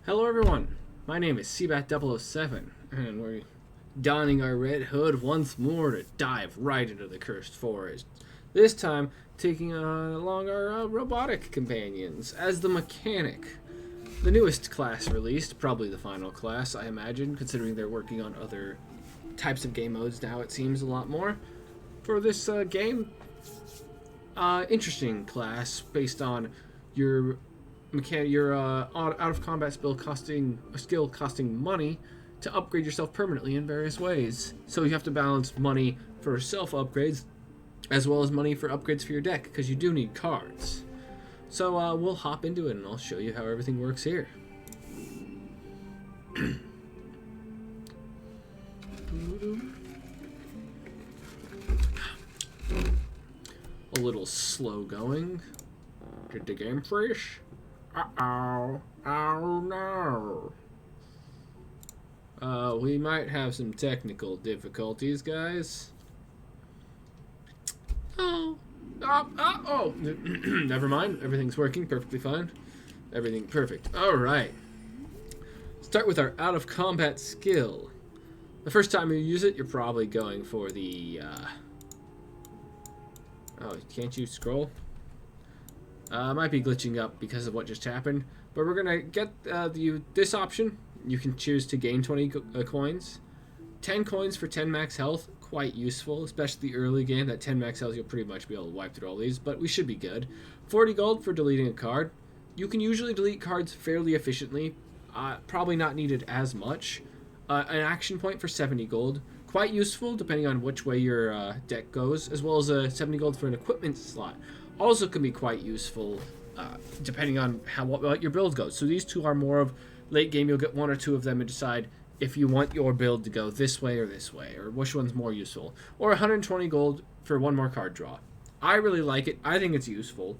Hello everyone, my name is Seabat007, and we're donning our red hood once more to dive right into the cursed forest. This time, taking along our robotic companions as the mechanic. The newest class released, probably the final class, I imagine, considering they're working on other types of game modes now, it seems a lot more. For this game, interesting class based on your out of combat skill costing money to upgrade yourself permanently in various ways. So you have to balance money for self upgrades as well as money for upgrades for your deck because you do need cards. So we'll hop into it and I'll show you how everything works here. A little slow going. Did the game freeze? Uh-oh. Oh no. We might have some technical difficulties, guys. Oh. Never mind. Everything's working perfectly fine. Everything perfect. Alright. Start with our out of combat skill. The first time you use it, you're probably going for the, Oh, can't you scroll? Might be glitching up because of what just happened, but we're gonna get this option. You can choose to gain 20 coins, 10 coins for 10 max health, quite useful, especially the early game. That 10 max health, you'll pretty much be able to wipe through all these, but we should be good. 40 gold for deleting a card. You can usually delete cards fairly efficiently, probably not needed as much. An action point for 70 gold, quite useful depending on which way your deck goes, as well as a 70 gold for an equipment slot. Also can be quite useful depending on what your build goes. So these two are more of late game. You'll get one or two of them and decide if you want your build to go this way, or which one's more useful. Or 120 gold for one more card draw. I really like it. I think it's useful.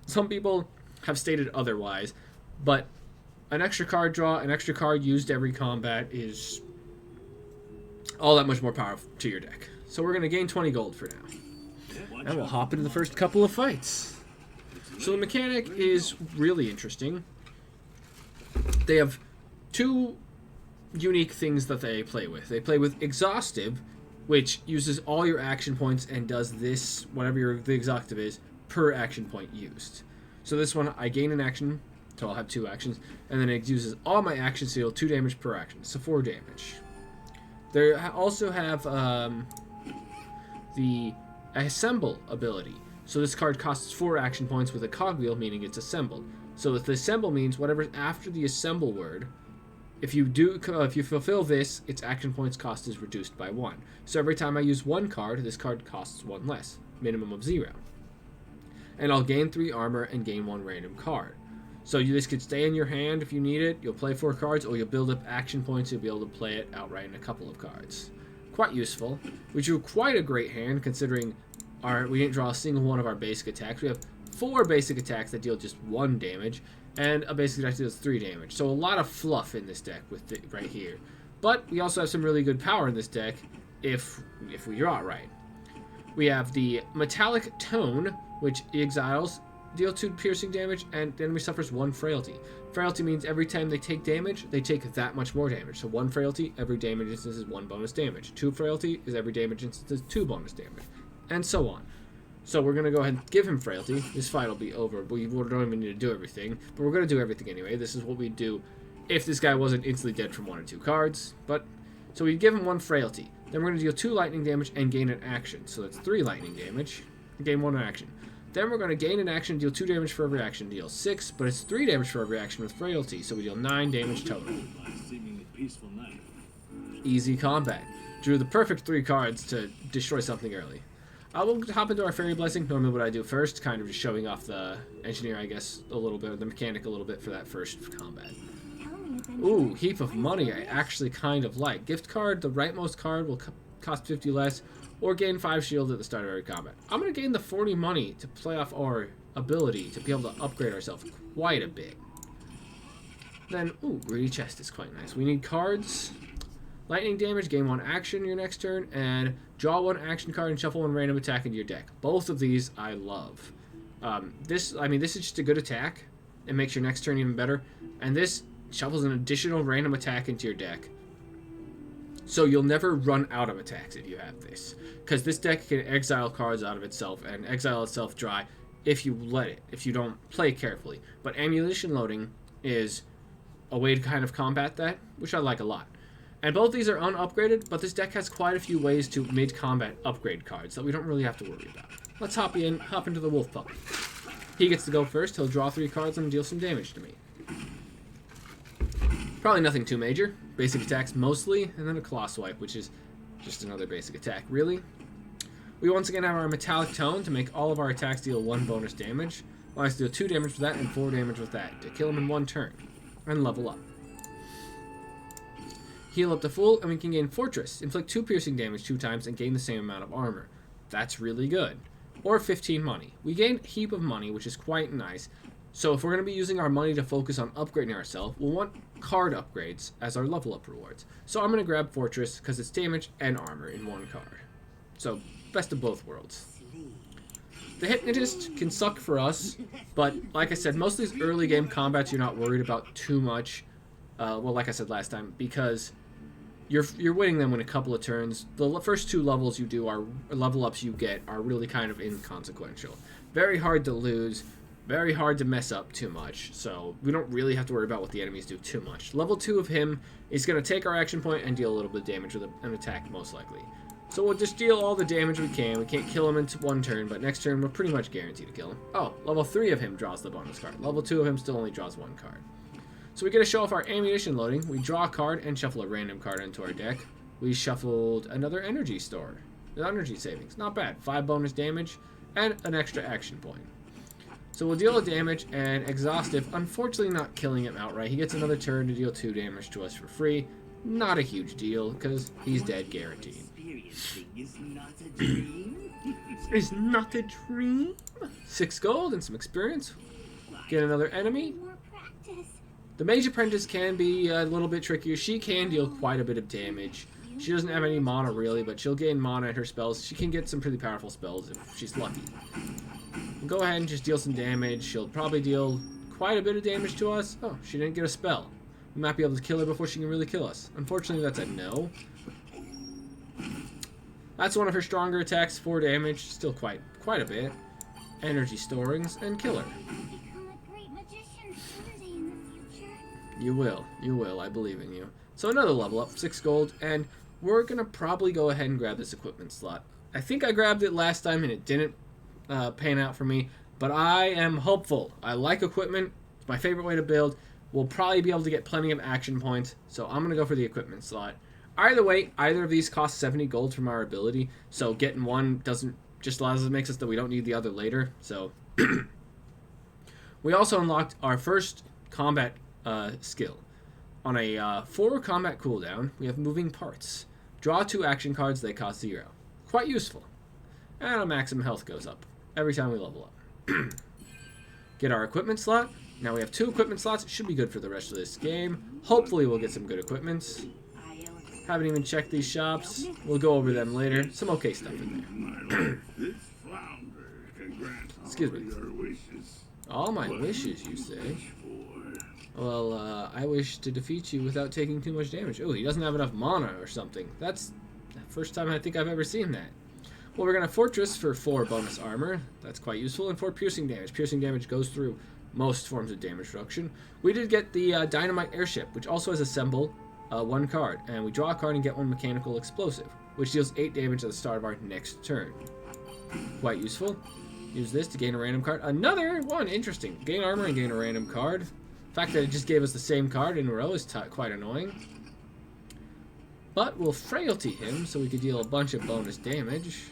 Some people have stated otherwise, but an extra card draw, an extra card used every combat is all that much more powerful to your deck. So we're going to gain 20 gold for now. And we'll hop into the first couple of fights. So the mechanic is really interesting. They have two unique things that they play with. They play with exhaustive, which uses all your action points and does this, whatever the exhaustive is, per action point used. So this one, I gain an action, so I'll have two actions, and then it uses all my actions to deal 2 damage per action, so 4 damage. They also have the Assemble ability. So this card costs 4 action points with a cogwheel, meaning it's assembled. So the assemble means whatever's after the assemble word, if you fulfill this, its action points cost is reduced by 1. So every time I use one card, this card costs 1 less, minimum of 0. And I'll gain 3 armor and gain 1 random card. So this could stay in your hand if you need it. You'll play 4 cards, or you'll build up action points. You'll be able to play it outright in a couple of cards. Quite useful. We drew quite a great hand considering we didn't draw a single one of our basic attacks. We have 4 basic attacks that deal just 1 damage, and a basic attack that deals 3 damage. So a lot of fluff in this deck with right here. But we also have some really good power in this deck if we draw it right. We have the Metallic Tone, which exiles, deal 2 piercing damage, and the enemy suffers 1 frailty. Frailty means every time they take damage, they take that much more damage. So 1 frailty, every damage instance is 1 bonus damage. 2 frailty is every damage instance is 2 bonus damage. And so on. So we're going to go ahead and give him frailty. This fight will be over. We don't even need to do everything. But we're going to do everything anyway. This is what we'd do if this guy wasn't instantly dead from 1 or 2 cards. So we give him 1 frailty. Then we're going to deal 2 lightning damage and gain an action. So that's 3 lightning damage. Gain 1 action. Then we're going to gain an action, deal 2 damage for every action, deal 6, but it's 3 damage for every action with frailty, so we deal 9 damage total. Easy combat. Drew the perfect 3 cards to destroy something early. We'll hop into our Fairy Blessing. Normally what I do first, kind of just showing off the engineer, I guess, a little bit, or the mechanic a little bit for that first combat. Ooh, Heap of Money I actually kind of like. Gift card, the rightmost card will cost 50 less, or gain 5 shield at the start of every combat. I'm going to gain the 40 money to play off our ability to be able to upgrade ourselves quite a bit. Then, ooh, Greedy Chest is quite nice. We need cards. Lightning damage, gain 1 action your next turn, and draw 1 action card and shuffle 1 random attack into your deck. Both of these I love. This is just a good attack. It makes your next turn even better. And this shuffles an additional random attack into your deck. So you'll never run out of attacks if you have this. Because this deck can exile cards out of itself and exile itself dry if you let it, if you don't play carefully. But ammunition loading is a way to kind of combat that, which I like a lot. And both these are unupgraded, but this deck has quite a few ways to mid-combat upgrade cards that we don't really have to worry about. Let's hop into the Wolf Puppy. He gets to go first. He'll draw 3 cards and deal some damage to me. Probably nothing too major. Basic attacks mostly, and then a Claw Swipe, which is just another basic attack, really. We once again have our Metallic Tone to make all of our attacks deal 1 bonus damage. Allow us to deal 2 damage with that and 4 damage with that to kill him in 1 turn. And level up. Heal up to full, and we can gain Fortress. Inflict 2 piercing damage 2 times and gain the same amount of armor. That's really good. Or 15 money. We gain a heap of money, which is quite nice. So if we're going to be using our money to focus on upgrading ourselves, we'll want card upgrades as our level up rewards. So I'm going to grab Fortress because it's damage and armor in 1 card. So best of both worlds. The Hypnotist can suck for us, but like I said, most of these early game combats you're not worried about too much. Well, like I said last time, because you're winning them in a couple of turns. The first 2 levels you do are level ups you get are really kind of inconsequential. Very hard to lose. Very hard to mess up too much, so we don't really have to worry about what the enemies do too much. Level 2 of him is going to take our action point and deal a little bit of damage with an attack, most likely. So we'll just deal all the damage we can. We can't kill him in 1 turn, but next turn we're pretty much guaranteed to kill him. Oh, level 3 of him draws the bonus card. Level 2 of him still only draws 1 card. So we get to show off our ammunition loading. We draw a card and shuffle a random card into our deck. We shuffled another energy store. Energy savings. Not bad. 5 bonus damage and an extra action point. So we'll deal a damage, and Exhaustive, unfortunately not killing him outright. He gets another turn to deal 2 damage to us for free. Not a huge deal, because he's dead guaranteed. It's not a dream. 6 gold and some experience. Get another enemy. The Mage Apprentice can be a little bit trickier. She can deal quite a bit of damage. She doesn't have any mana really, but she'll gain mana in her spells. She can get some pretty powerful spells if she's lucky. Go ahead and just deal some damage. She'll probably deal quite a bit of damage to us. Oh, she didn't get a spell. We might be able to kill her before she can really kill us. Unfortunately, that's a no. That's one of her stronger attacks, 4 damage. Still quite a bit. Energy storings, and kill her. You will, I believe in you. So another level up, 6 gold, and we're going to probably go ahead and grab this equipment slot. I think I grabbed it last time and it didn't pan out for me, but I am hopeful. I like equipment. It's my favorite way to build. We'll probably be able to get plenty of action points, so I'm going to go for the equipment slot. Either way, either of these cost 70 gold from our ability, so getting one doesn't just allows us makes us that we don't need the other later. So we also unlocked our first combat skill. On a 4 combat cooldown, we have moving parts. Draw 2 action cards, they cost 0. Quite useful. And our maximum health goes up every time we level up. Get our equipment slot. Now we have 2 equipment slots. It should be good for the rest of this game. Hopefully we'll get some good equipments. Haven't even checked these shops. We'll go over them later. Some okay stuff in there. Excuse me. All my wishes, you say? Well, I wish to defeat you without taking too much damage. Oh, he doesn't have enough mana or something. That's the first time I think I've ever seen that. Well, we're going to Fortress for 4 bonus armor. That's quite useful. And 4 piercing damage. Piercing damage goes through most forms of damage reduction. We did get the Dynamite Airship, which also has a symbol, 1 card. And we draw a card and get 1 Mechanical Explosive, which deals 8 damage at the start of our next turn. Quite useful. Use this to gain a random card. Another one. Interesting. Gain armor and gain a random card. The fact that it just gave us the same card in a row is quite annoying. But we'll Frailty him so we could deal a bunch of bonus damage.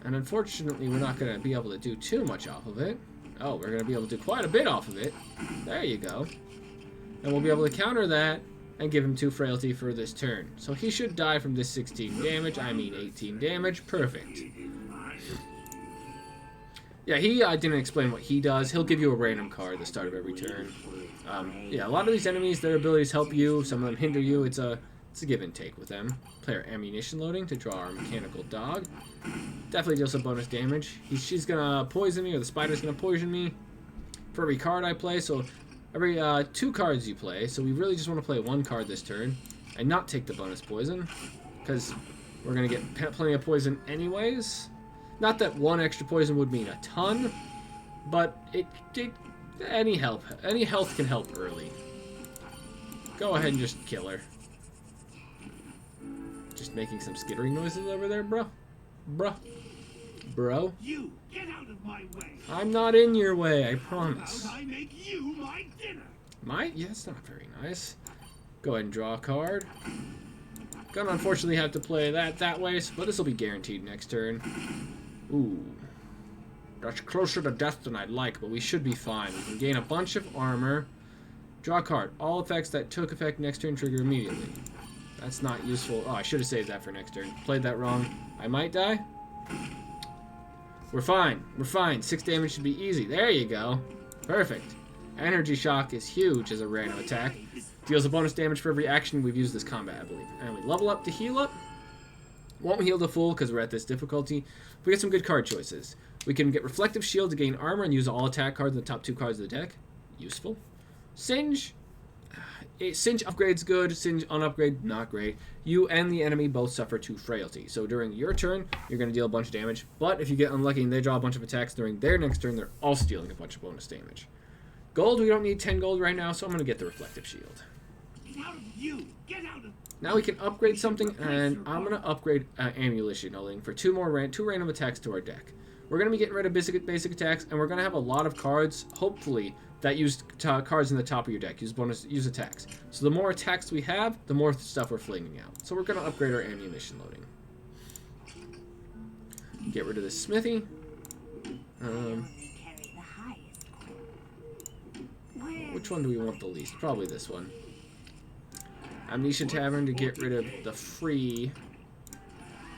And unfortunately, we're not going to be able to do too much off of it. Oh, we're going to be able to do quite a bit off of it. There you go. And we'll be able to counter that and give him 2 Frailty for this turn. So he should die from this 16 damage. I mean 18 damage. Perfect. Yeah, he didn't explain what he does. He'll give you a random card at the start of every turn. Yeah, a lot of these enemies, their abilities help you. Some of them hinder you. It's a give and take with them. Player ammunition loading to draw our mechanical dog. Definitely deals some bonus damage. She's gonna poison me, or the spider's gonna poison me for every card I play. So every 2 cards you play. So we really just want to play 1 card this turn and not take the bonus poison, because we're gonna get plenty of poison anyways. Not that 1 extra poison would mean a ton, but any health can help early. Go ahead and just kill her. Just making some skittering noises over there, bro. Bro. You get out of my way. I'm not in your way, I promise. I make you my dinner. Yeah, that's not very nice. Go ahead and draw a card. Gonna unfortunately have to play that way, but this will be guaranteed next turn. Ooh. That's closer to death than I'd like, but we should be fine. We can gain a bunch of armor. Draw a card. All effects that took effect next turn trigger immediately. That's not useful. Oh, I should have saved that for next turn. Played that wrong. I might die. We're fine. We're fine. 6 damage should be easy. There you go. Perfect. Energy Shock is huge as a random attack. Deals a bonus damage for every action we've used this combat, I believe. And we level up to heal up. Won't heal to full because we're at this difficulty. We get some good card choices. We can get Reflective Shield to gain armor and use all attack cards in the top 2 cards of the deck. Useful. Singe. Singe upgrade's good. Singe unupgrade, not great. You and the enemy both suffer 2 frailty. So during your turn, you're going to deal a bunch of damage. But if you get unlucky and they draw a bunch of attacks during their next turn, they're also dealing a bunch of bonus damage. Gold, we don't need 10 gold right now, so I'm going to get the Reflective Shield. Now we can upgrade something, and I'm going to upgrade Ammunition Hulling for 2 random attacks to our deck. We're going to be getting rid of basic attacks, and we're going to have a lot of cards, hopefully, that use cards in the top of your deck. Use attacks. So the more attacks we have, the more stuff we're flinging out. So we're going to upgrade our ammunition loading. Get rid of this smithy. Which one do we want the least? Probably this one. Amnesia Tavern to get rid of the free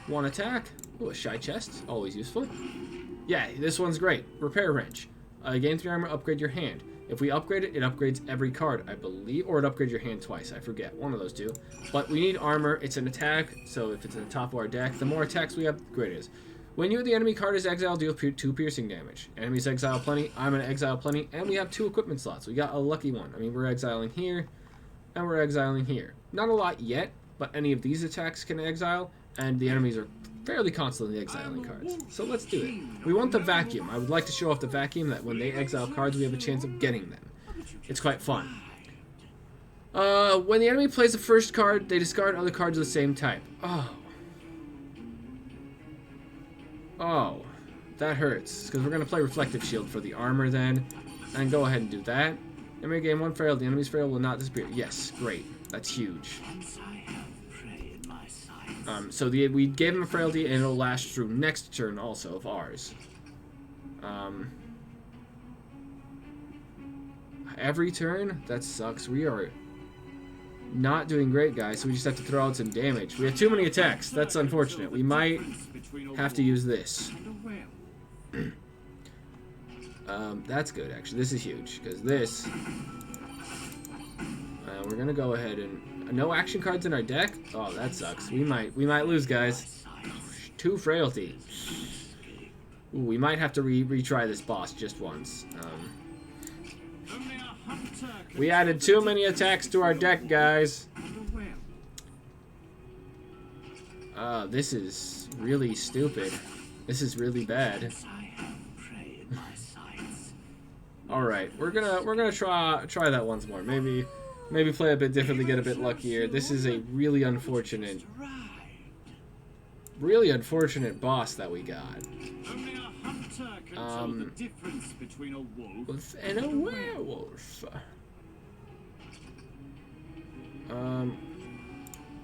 1 attack. Oh, a shy chest. Always useful. Yeah, this one's great. Repair Wrench. Gain 3 armor, upgrade your hand. If we upgrade it, it upgrades every card, I believe. Or it upgrades your hand twice. I forget. One of those 2. But we need armor. It's an attack, so if it's at the top of our deck, the more attacks we have, the greater it is. When you or the enemy card is exiled, deal 2 piercing damage. Enemies exile plenty. I'm going to exile plenty. And we have 2 equipment slots. We got a lucky one. I mean, we're exiling here, and we're exiling here. Not a lot yet, but any of these attacks can exile, and the enemies are fairly constantly exiling cards. So let's do it. We want the vacuum. I would like to show off the vacuum, that when they exile cards, we have a chance of getting them. It's quite fun. When the enemy plays the first card, they discard other cards of the same type. Oh, that hurts, because we're going to play Reflective Shield for the armor then, and go ahead and do that. Enemy gain 1 frail, the enemy's frail will not disappear. Yes, great. That's huge. So we gave him a frailty, and it'll last through next turn also of ours. Every turn? That sucks. We are not doing great, guys, so we just have to throw out some damage. We have too many attacks. That's unfortunate. We might have to use this. That's good, actually. This is huge, because this... we're going to go ahead and... No action cards in our deck? Oh, that sucks. We might lose, guys. 2 frailty. Ooh, we might have to retry this boss just once. We added too many attacks to our deck, guys. This is really stupid. This is really bad. All right, we're gonna try that once more. Maybe play a bit differently, get a bit luckier. This is a really unfortunate boss that we got. And a werewolf.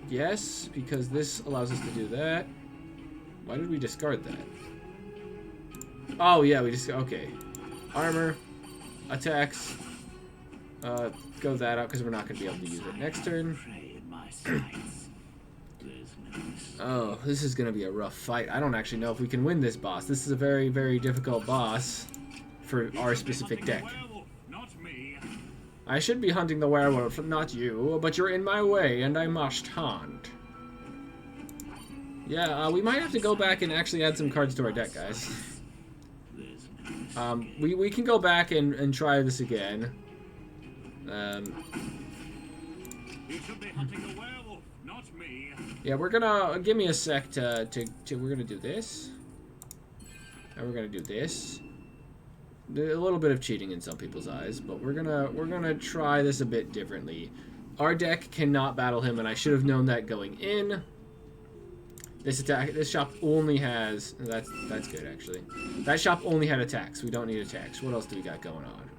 Yes, because this allows us to do that. Why did we discard that? Oh yeah, we just okay. Armor, attacks. Go that out because we're not going to be able to use it next turn. Oh, this is going to be a rough fight. I don't actually know if we can win this boss. This is a very, very difficult boss for our specific deck. I should be hunting the werewolf, not you, but you're in my way, and I must hunt. Yeah, we might have to go back and actually add some cards to our deck, guys. We can go back and try this again. You should be hunting a werewolf, not me. Yeah, we're gonna give me a sec to we're gonna do this, and we're gonna do this. A little bit of cheating in some people's eyes, but we're gonna try this a bit differently. Our deck cannot battle him, and I should have known that going in. This shop only has that's good actually. That shop only had attacks. We don't need attacks. What else do we got going on?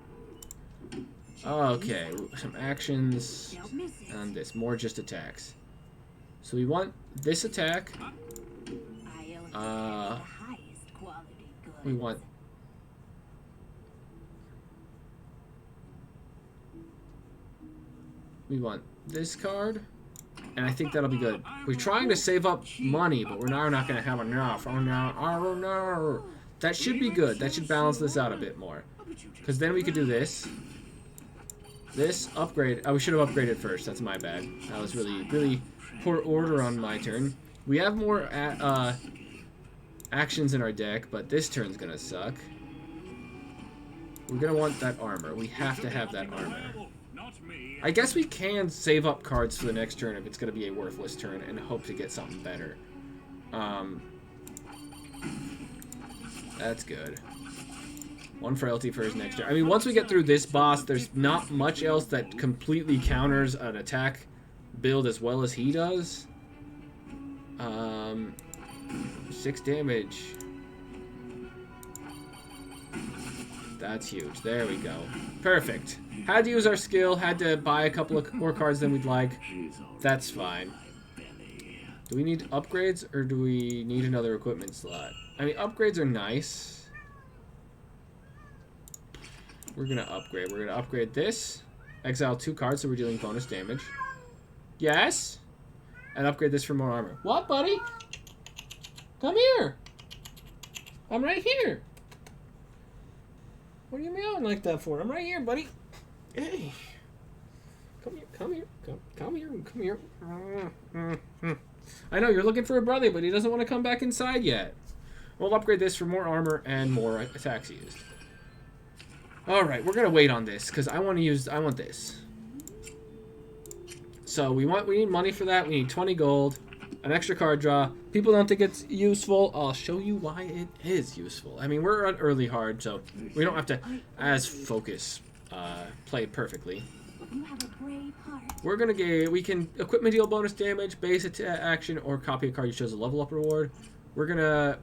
Okay, some actions and this more just attacks. So we want this attack. We want this card, and I think that'll be good. We're trying to save up money, but we're not going to have enough. Oh no! Oh no! That should be good. That should balance this out a bit more, because then we could do this. This upgrade. Oh, we should have upgraded first. That's my bad. That was really poor order on my turn. We have more actions in our deck, but this turn's gonna suck. We're gonna want that armor. We have to have that armor. I guess we can save up cards for the next turn if it's gonna be a worthless turn and hope to get something better. That's good. One frailty for his next turn. I mean, once we get through this boss, there's not much else that completely counters an attack build as well as he does. 6 damage. That's huge. There we go. Perfect. Had to use our skill, had to buy a couple of more cards than we'd like. That's fine. Do we need upgrades, or do we need another equipment slot? I mean, upgrades are nice. We're gonna upgrade. We're gonna upgrade this. Exile 2 cards, so we're dealing bonus damage. Yes? And upgrade this for more armor. What, buddy? Come here. I'm right here. What are you meowing like that for? I'm right here, buddy. Hey. Come here, come here, come here, come here. I know, you're looking for a brother, but he doesn't want to come back inside yet. We'll upgrade this for more armor and more attacks used. Alright, we're going to wait on this, because I want this. So we need money for that. We need 20 gold, an extra card draw. People don't think it's useful. I'll show you why it is useful. I mean, we're on early hard, so we don't have to, as focus, play perfectly. We're gonna we can equipment deal bonus damage, base action, or copy a card you chose a level up reward. We're gonna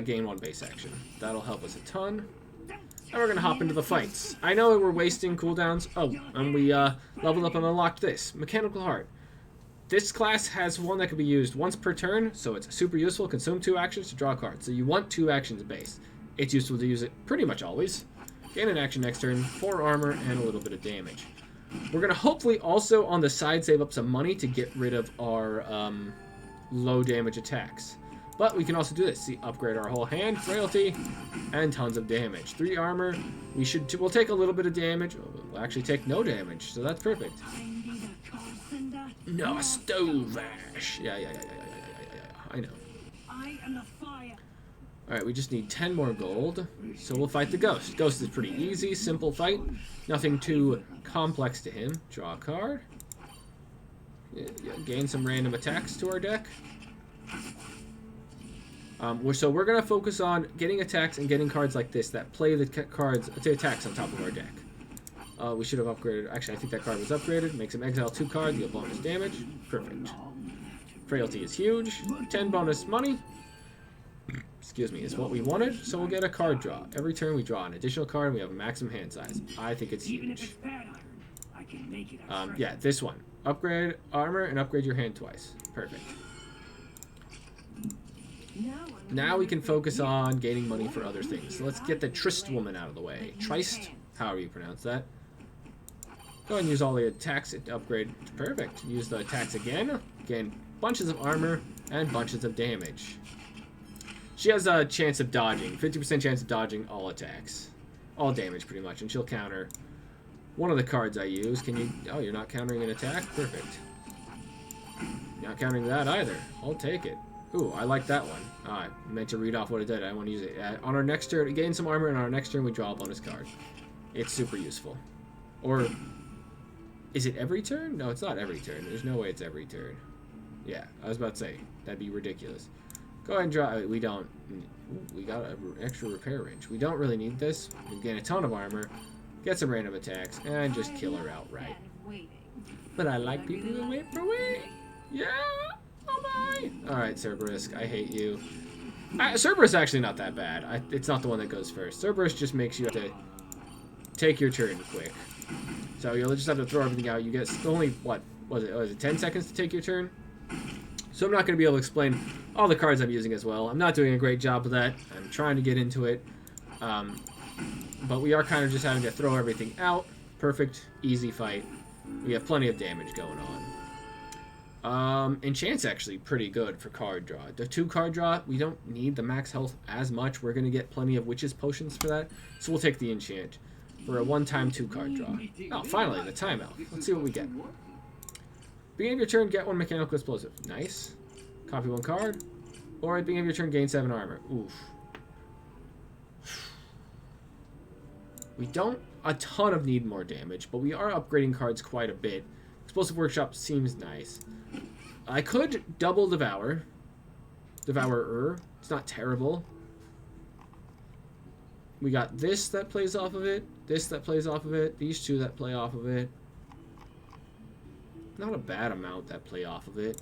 gain 1 base action. That'll help us a ton. And we're gonna hop into the fights. I know we're wasting cooldowns. Oh, and we leveled up and unlocked this Mechanical Heart. This class has one that can be used once per turn, so it's super useful. Consume 2 actions to draw a card. So you want 2 actions base. It's useful to use it pretty much always. Gain an action next turn, 4 armor, and a little bit of damage. We're going to hopefully also on the side save up some money to get rid of our low damage attacks. But we can also do this. See, upgrade our whole hand, frailty, and tons of damage. 3 armor. We'll take a little bit of damage. We'll actually take no damage, so that's perfect. No, Stovash. Yeah. I know. I am the fire. Alright, we just need 10 more gold, so we'll fight the Ghost. Ghost is pretty easy, simple fight. Nothing too complex to him. Draw a card. Gain some random attacks to our deck. So we're going to focus on getting attacks and getting cards like this that play the attacks on top of our deck. We should have upgraded. Actually, I think that card was upgraded. Makes him exile 2 cards, deal bonus damage. Perfect. Frailty is huge. 10 bonus money. Excuse me, is what we wanted. So we'll get a card draw. Every turn we draw an additional card. We have a maximum hand size. I think it's huge. Yeah, this one. Upgrade armor and upgrade your hand twice. Perfect. Now we can focus on gaining money for other things. So let's get the Trist woman out of the way. Trist, however you pronounce that. Go ahead and use all the attacks to upgrade. Perfect. Use the attacks again. Gain bunches of armor and bunches of damage. She has a chance of dodging. 50% chance of dodging all attacks. All damage, pretty much. And she'll counter one of the cards I use. Can you... Oh, you're not countering an attack? Perfect. Not countering that either. I'll take it. Ooh, I like that one. I meant to read off what it did. I want to use it. On our next turn, gain some armor, and on our next turn, we draw a bonus card. It's super useful. Or Is it every turn? No, it's not every turn. There's no way it's every turn. Yeah, I was about to say. That'd be ridiculous. Go ahead and draw. We don't. We got an extra repair range. We don't really need this. We gain a ton of armor, get some random attacks, and just kill her outright. But I like people who wait for me. Yeah. Oh my. All right, Cerberus. I hate you. Cerberus is actually not that bad. It's not the one that goes first. Cerberus just makes you have to take your turn quick. So you'll just have to throw everything out. You get only, what was it 10 seconds to take your turn? So I'm not going to be able to explain all the cards I'm using as well. I'm not doing a great job of that. I'm trying to get into it. But we are kind of just having to throw everything out. Perfect, easy fight. We have plenty of damage going on. Enchant's actually pretty good for card draw. The 2 card draw, we don't need the max health as much. We're going to get plenty of Witch's Potions for that. So we'll take the enchant for a 1-time 2 card draw. Oh, finally, the timeout. Let's see what we get. Beginning of your turn, get 1 mechanical explosive. Nice. Copy 1 card. Or at the beginning of your turn, gain 7 armor. Oof. We don't a ton of need more damage, but we are upgrading cards quite a bit. Explosive Workshop seems nice. I could double Devourer. Devourer. It's not terrible. We got this that plays off of it. This that plays off of it. These 2 that play off of it. Not a bad amount that play off of it.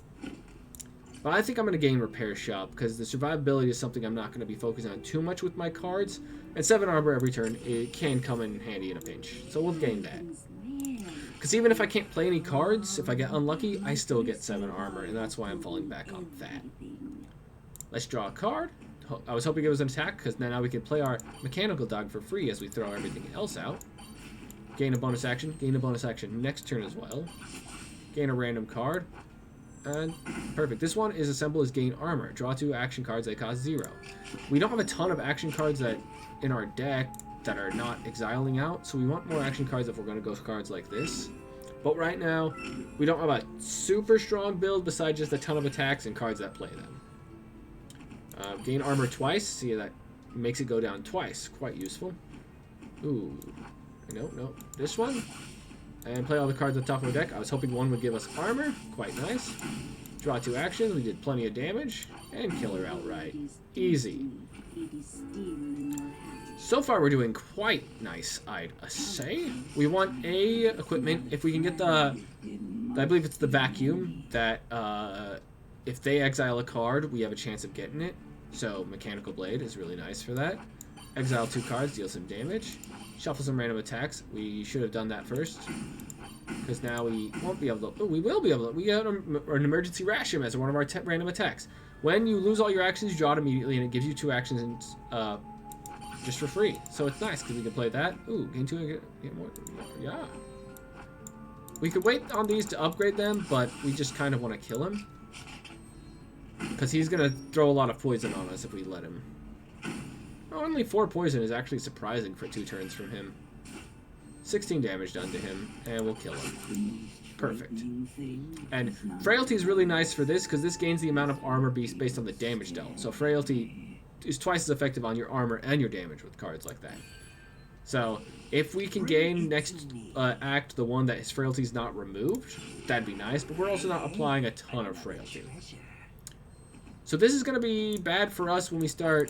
But I think I'm going to gain Repair Shop because the survivability is something I'm not going to be focusing on too much with my cards. And 7 armor every turn, it can come in handy in a pinch. So we'll gain that. Because even if I can't play any cards, if I get unlucky, I still get 7 armor. And that's why I'm falling back on that. Let's draw a card. I was hoping it was an attack because now we can play our Mechanical Dog for free as we throw everything else out. Gain a bonus action. Gain a bonus action next turn as well. Gain a random card. And perfect. This one is assemble as gain armor. Draw 2 action cards that cost 0. We don't have a ton of action cards that in our deck that are not exiling out, so we want more action cards if we're going to go for cards like this. But right now, we don't have a super strong build besides just a ton of attacks and cards that play them. Gain armor twice. See, that makes it go down twice. Quite useful. Ooh. No. This one. And play all the cards on top of the deck. I was hoping one would give us armor. Quite nice. Draw 2 actions. We did plenty of damage. And kill her outright. Easy. So far, we're doing quite nice, I'd say. We want a equipment. If we can get the... I believe it's the vacuum that... if they exile a card, we have a chance of getting it. So, Mechanical Blade is really nice for that. Exile 2 cards, deal some damage. Shuffle some random attacks. We should have done that first. Because now we won't be able to... Oh, we will be able to... We got an emergency ration as one of our random attacks. When you lose all your actions, you draw it immediately, and it gives you 2 actions just for free. So it's nice, because we can play that. Ooh, gain 2 and get more. Yeah. We could wait on these to upgrade them, but we just kind of want to kill him. Because he's going to throw a lot of poison on us if we let him. Only 4 poison is actually surprising for 2 turns from him. 16 damage done to him, and we'll kill him. Perfect. And Frailty is really nice for this, because this gains the amount of armor based on the damage dealt. So Frailty is twice as effective on your armor and your damage with cards like that. So, if we can gain next act the one that his Frailty is not removed, that'd be nice, but we're also not applying a ton of Frailty. So this is going to be bad for us when we start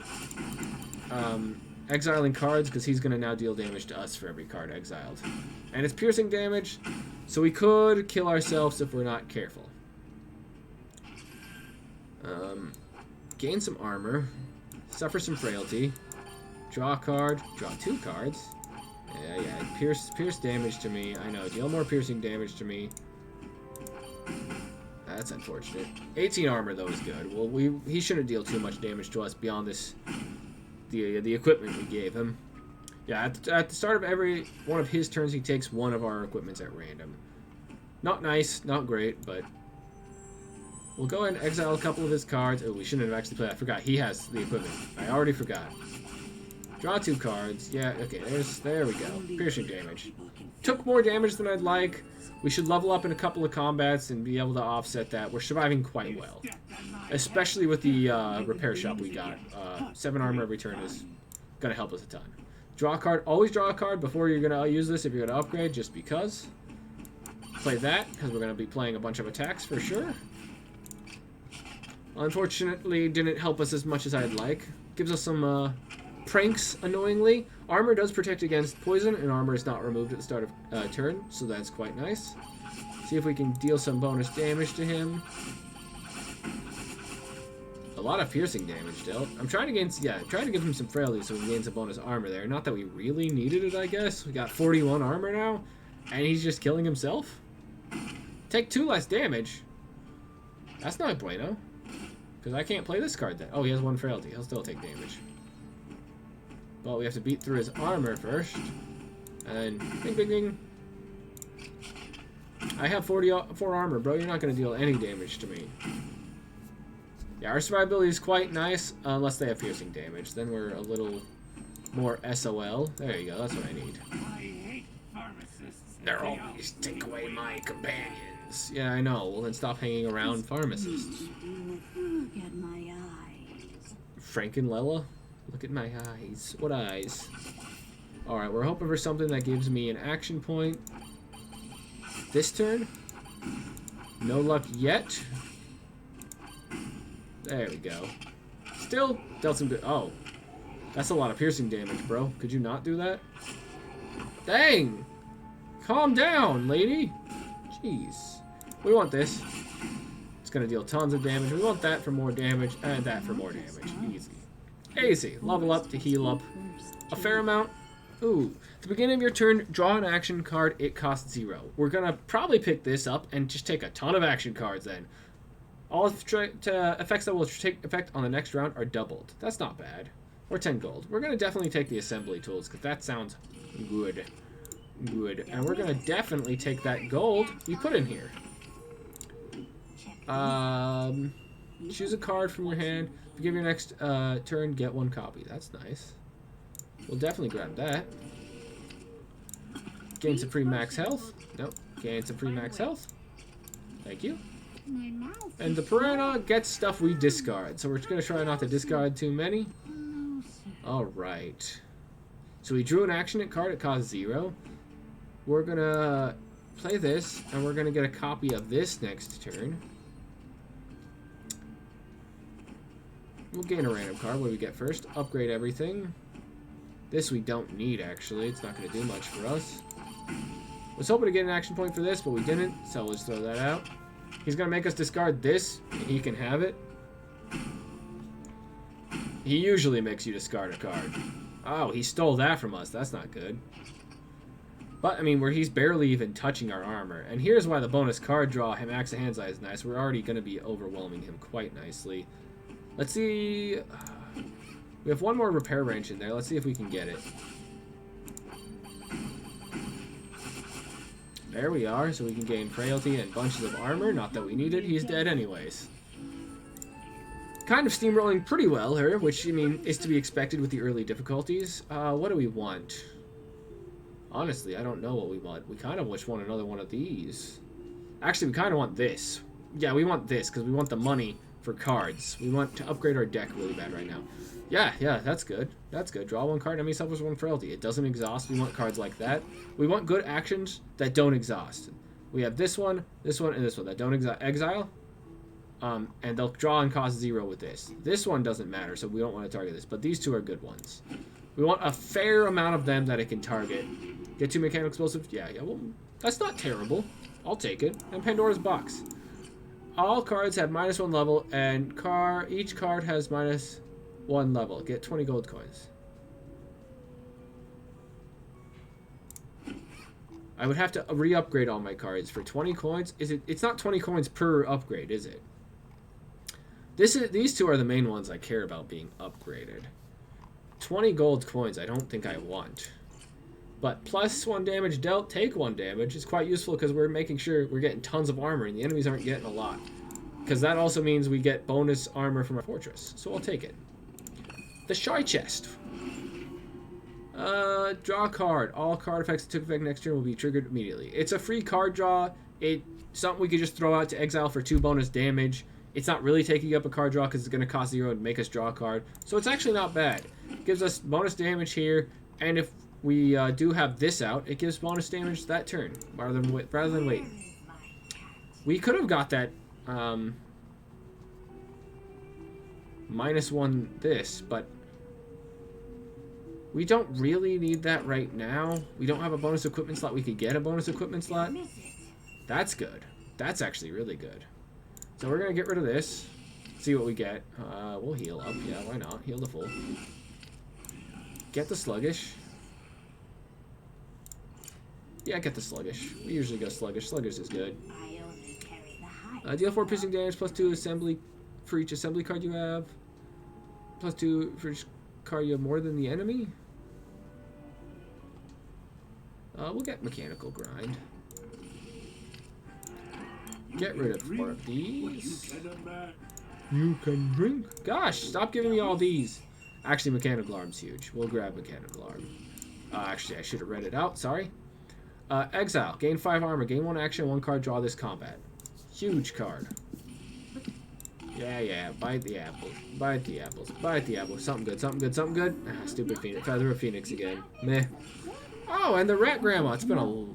exiling cards, because he's going to now deal damage to us for every card exiled. And it's piercing damage, so we could kill ourselves if we're not careful. Gain some armor, suffer some frailty, draw a card, draw 2 cards. Yeah, pierce damage to me. I know, deal more piercing damage to me. That's unfortunate. 18 armor though is good. Well, he shouldn't deal too much damage to us beyond this, the equipment we gave him. Yeah, at the start of every one of his turns, he takes one of our equipments at random. Not nice, not great, but we'll go ahead and exile a couple of his cards. Oh, we shouldn't have actually played. I forgot he has the equipment. I already forgot. Draw 2 cards. Yeah, okay. There we go. Piercing damage. Took more damage than I'd like. We should level up in a couple of combats and be able to offset that. We're surviving quite well. Especially with the repair shop we got. 7 armor every turn is going to help us a ton. Draw a card. Always draw a card before you're going to use this if you're going to upgrade, just because. play that, because we're going to be playing a bunch of attacks for sure. Unfortunately, didn't help us as much as I'd like. Gives us some pranks, annoyingly. Armor does protect against poison, and armor is not removed at the start of turn, so that's quite nice. See if we can deal some bonus damage to him. A lot of piercing damage dealt. I'm trying to gain, trying to give him some frailty so we can gain some bonus armor there. Not that we really needed it, I guess. We got 41 armor now, and he's just killing himself. Take 2 less damage. That's not bueno. Because I can't play this card then. Oh, he has 1 frailty. He'll still take damage. But we have to beat through his armor first. And then, bing, bing, bing. I have 44 armor, bro. You're not going to deal any damage to me. Yeah, our survivability is quite nice, unless they have piercing damage. Then we're a little more SOL. There you go. That's what I need. I hate pharmacists. They're always take away my companions. Yeah, I know. Well, then stop hanging around pharmacists. Look at my eyes. Frank and Lella? Look at my eyes. What eyes? Alright, we're hoping for something that gives me an action point. This turn? No luck yet. There we go. Still dealt some good. Oh. That's a lot of piercing damage, bro. Could you not do that? Dang! Calm down, lady! Jeez. We want this. It's gonna deal tons of damage. We want that for more damage, and that for more damage. Easy. Easy. Level up to heal up. A fair amount. Ooh. At the beginning of your turn, draw an action card. It costs 0. We're gonna probably pick this up and just take a ton of action cards then. All effects that will take effect on the next round are doubled. That's not bad. Or 10 gold. We're gonna definitely take the assembly tools because that sounds good. Good. And we're gonna definitely take that gold we put in here. Choose a card from your hand. If you give your next turn, get 1 copy. That's nice. We'll definitely grab that. Gain supreme max health. Nope. Gain supreme max health. Thank you. And the piranha gets stuff we discard. So we're just going to try not to discard too many. Alright. So we drew an action card. It costs 0. We're going to play this. And we're going to get a copy of this next turn. We'll gain a random card. What do we get first? Upgrade everything. This we don't need, actually. It's not going to do much for us. Was hoping to get an action point for this, but we didn't. So let's throw that out. He's going to make us discard this, and he can have it. He usually makes you discard a card. Oh, he stole that from us. That's not good. But, I mean, where he's barely even touching our armor. And here's why the bonus card draw, him Axe of Hand's Eye, is nice. We're already going to be overwhelming him quite nicely. Let's see... we have 1 more repair wrench in there. Let's see if we can get it. There we are, so we can gain frailty and bunches of armor. Not that we need it, he's dead anyways. Kind of steamrolling pretty well here, which, I mean, is to be expected with the early difficulties. What do we want? Honestly, I don't know what we want. We kind of just want another one of these. Actually, we kind of want this. Yeah, we want this, because we want the money for cards. We want to upgrade our deck really bad right now. Yeah, that's good. That's good. Draw 1 card, enemy suffers 1 frailty. It doesn't exhaust. We want cards like that. We want good actions that don't exhaust. We have this one, and this one that don't exile. And they'll draw and cost 0 with this. This one doesn't matter, so we don't want to target this. But these 2 are good ones. We want a fair amount of them that it can target. Get 2 mechanical explosives? Yeah, well, that's not terrible. I'll take it. And Pandora's Box. All cards have -1 level, and each card has -1 level. Get 20 gold coins. I would have to re-upgrade all my cards for 20 coins. It's not 20 coins per upgrade, is it? These 2 are the main ones I care about being upgraded. 20 gold coins I don't think I want. But +1 damage dealt, take 1 damage is quite useful because we're making sure we're getting tons of armor and the enemies aren't getting a lot. Because that also means we get bonus armor from our fortress. So I'll take it. The Shy Chest. Draw a card. All card effects that took effect next turn will be triggered immediately. It's a free card draw. It's something we could just throw out to exile for 2 bonus damage. It's not really taking up a card draw because it's going to cost 0 and make us draw a card. So it's actually not bad. It gives us bonus damage here. And if we do have this out, it gives bonus damage that turn rather than wait. We could have got that -1 this, but we don't really need that right now. We don't have a bonus equipment slot. We could get a bonus equipment slot. That's good. That's actually really good. So we're going to get rid of this. See what we get. We'll heal up. Yeah, why not? Heal the full. Get the sluggish. Yeah, get the sluggish. We usually go sluggish. Sluggish is good. Deal 4 piercing damage, +2 assembly for each assembly card you have. +2 for each card you have more than the enemy. We'll get mechanical grind. Get rid of 4 of these. You can drink. Gosh, stop giving me all these. Actually, mechanical arm's huge. We'll grab mechanical arm. Actually, I should have read it out. Sorry. Exile. Gain 5 armor. Gain 1 action. 1 card. Draw this combat. Huge card. Yeah. Bite the apples. Bite the apples. Bite the apples. Something good. Something good. Something good. Ah, stupid Phoenix. Feather of Phoenix again. Meh. Oh, and the rat grandma. It's been a...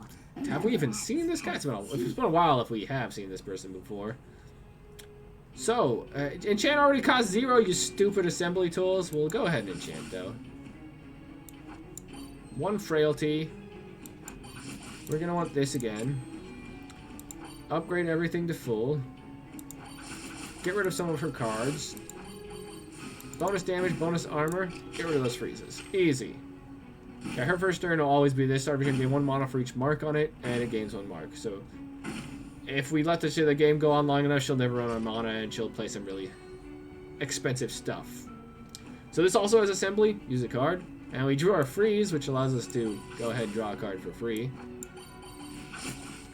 Have we even seen this guy? It's been a while if we have seen this person before. So, enchant already costs 0, you stupid assembly tools. We'll go ahead and enchant, though. 1 frailty. We're going to want this again. Upgrade everything to full. Get rid of some of her cards. Bonus damage, bonus armor. Get rid of those freezes. Easy. Okay, her first turn will always be this. Start can gain 1 mana for each mark on it, and it gains 1 mark. So, if we let the game go on long enough, she'll never run on mana, and she'll play some really expensive stuff. So this also has assembly. Use a card. And we drew our freeze, which allows us to go ahead and draw a card for free.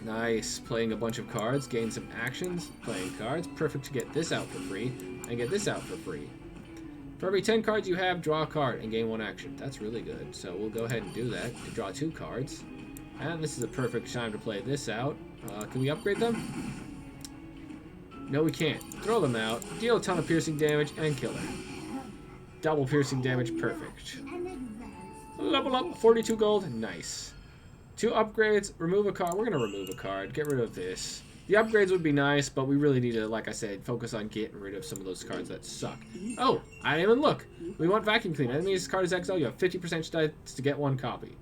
Nice. Playing a bunch of cards. Gain some actions. Playing cards. Perfect to get this out for free. And get this out for free. For every 10 cards you have, draw a card and gain 1 action. That's really good. So we'll go ahead and do that to draw 2 cards. And this is a perfect time to play this out. Can we upgrade them? No, we can't. Throw them out. Deal a ton of piercing damage and kill her. Double piercing damage. Perfect. Level up. 42 gold. Nice. 2 upgrades. Remove a card. We're going to remove a card. Get rid of this. The upgrades would be nice, but we really need to, like I said, focus on getting rid of some of those cards that suck. Oh, I didn't even look. We want vacuum cleaner. Enemy's card is exiled. You have 50% chance to get 1 copy.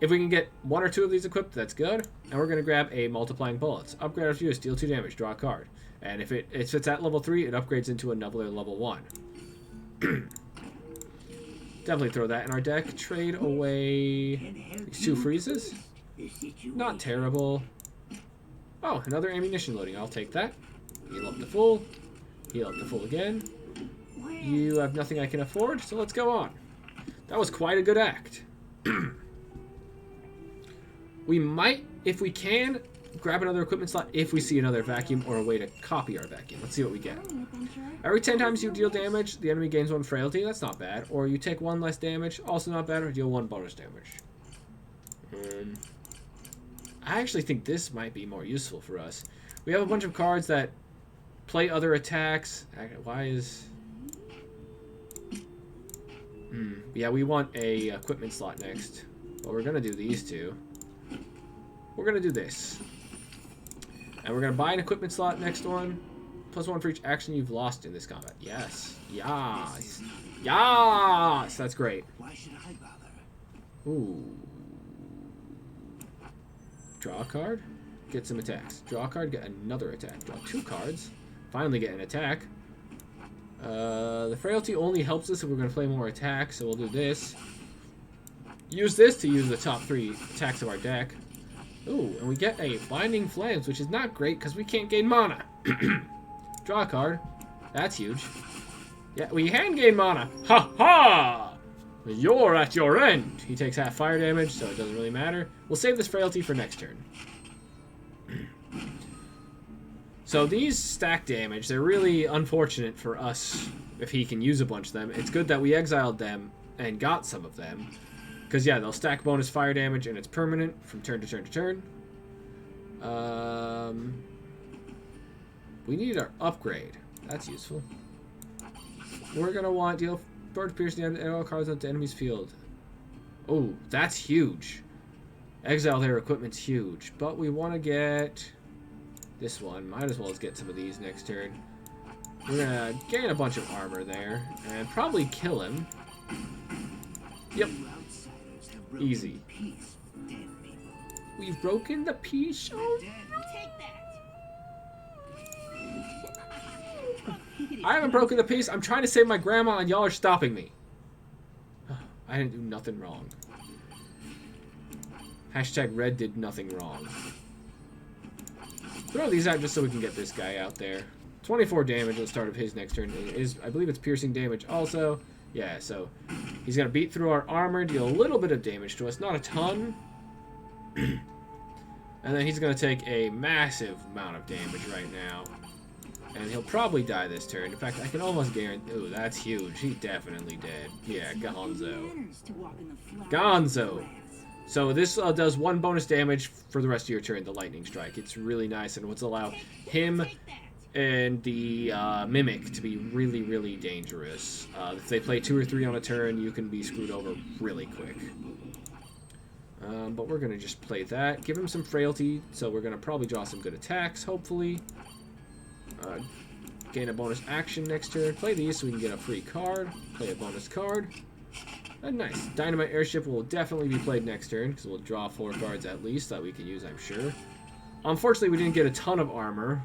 If we can get 1 or 2 of these equipped, that's good. And we're going to grab a multiplying bullets. Upgrade after use, deal 2 damage, draw a card. And if it's at level 3, it upgrades into another level 1. Definitely throw that in our deck. Trade away these 2 freezes. Not terrible. Oh, another ammunition loading. I'll take that. Heal up to full. Heal up to full again. You have nothing I can afford, so let's go on. That was quite a good act. We might, if we can, grab another equipment slot if we see another vacuum or a way to copy our vacuum. Let's see what we get. Every 10 times you deal damage, the enemy gains 1 frailty. That's not bad. Or you take 1 less damage. Also not bad. Or deal 1 bonus damage. I actually think this might be more useful for us. We have a bunch of cards that play other attacks. Why is... Yeah, we want a equipment slot next. Well, we're going to do these 2. We're going to do this. And we're going to buy an equipment slot next one. +1 for each action you've lost in this combat. Yes. Yes. Yes! That's great. Why should I bother? Ooh. Draw a card. Get some attacks. Draw a card. Get another attack. Draw 2 cards. Finally get an attack. The frailty only helps us if we're going to play more attacks, so we'll do this. Use this to use the top 3 attacks of our deck. Ooh, and we get a Binding Flames, which is not great because we can't gain mana. Draw a card. That's huge. Yeah, we can gain mana. Ha ha! You're at your end. He takes half fire damage, so it doesn't really matter. We'll save this frailty for next turn. So these stack damage, they're really unfortunate for us if he can use a bunch of them. It's good that we exiled them and got some of them. Because, yeah, they'll stack bonus fire damage, and it's permanent from turn to turn to turn. We need our upgrade. That's useful. We're going to want deal bird piercing and all cards onto enemy's field. Oh, that's huge. Exile their equipment's huge, but we want to get this one. Might as well as get some of these next turn. We're gonna gain a bunch of armor there and probably kill him. Yep. Easy. We've broken the peace. Oh, I haven't broken the peace. I'm trying to save my grandma and y'all are stopping me. I didn't do nothing wrong. Hashtag red did nothing wrong. Throw these out just so we can get this guy out there. 24 damage at the start of his next turn. I believe it's piercing damage also. Yeah, so he's going to beat through our armor, deal a little bit of damage to us. Not a ton. And then he's going to take a massive amount of damage right now. And he'll probably die this turn. In fact, I can almost guarantee... Ooh, that's huge. He definitely dead. Yeah, Gonzo. Gonzo! So this does 1 bonus damage for the rest of your turn, the lightning strike. It's really nice, and what's allow him and the mimic to be really, really dangerous. If they play 2 or 3 on a turn, you can be screwed over really quick. But we're going to just play that. Give him some frailty, so we're going to probably draw some good attacks, hopefully. Gain a bonus action next turn. Play these so we can get a free card. Play a bonus card. Nice. Dynamite Airship will definitely be played next turn, because we'll draw 4 cards at least that we can use, I'm sure. Unfortunately, we didn't get a ton of armor.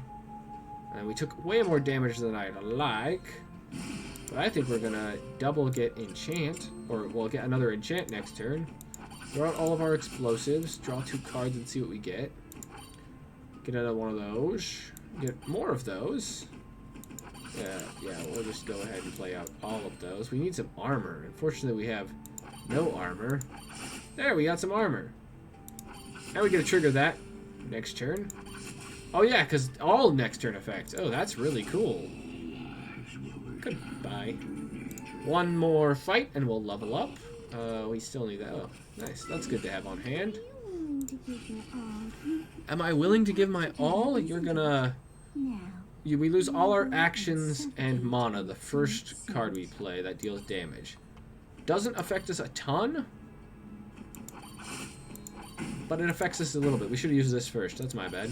And we took way more damage than I'd like. But I think we're going to double get enchant. Or we'll get another enchant next turn. Throw out all of our explosives. Draw 2 cards and see what we get. Get another one of those. Get more of those. Yeah, we'll just go ahead and play out all of those. We need some armor. Unfortunately, we have no armor. There, we got some armor. And we get to trigger that next turn. Oh yeah, because all next turn effects. Oh, that's really cool. Goodbye. 1 more fight and we'll level up. We still need that. Oh, nice. That's good to have on hand. Am I willing to give my all? You're gonna... we lose all our actions and mana the first card we play that deals damage. Doesn't affect us a ton, but it affects us a little bit. We should have used this first. That's my bad.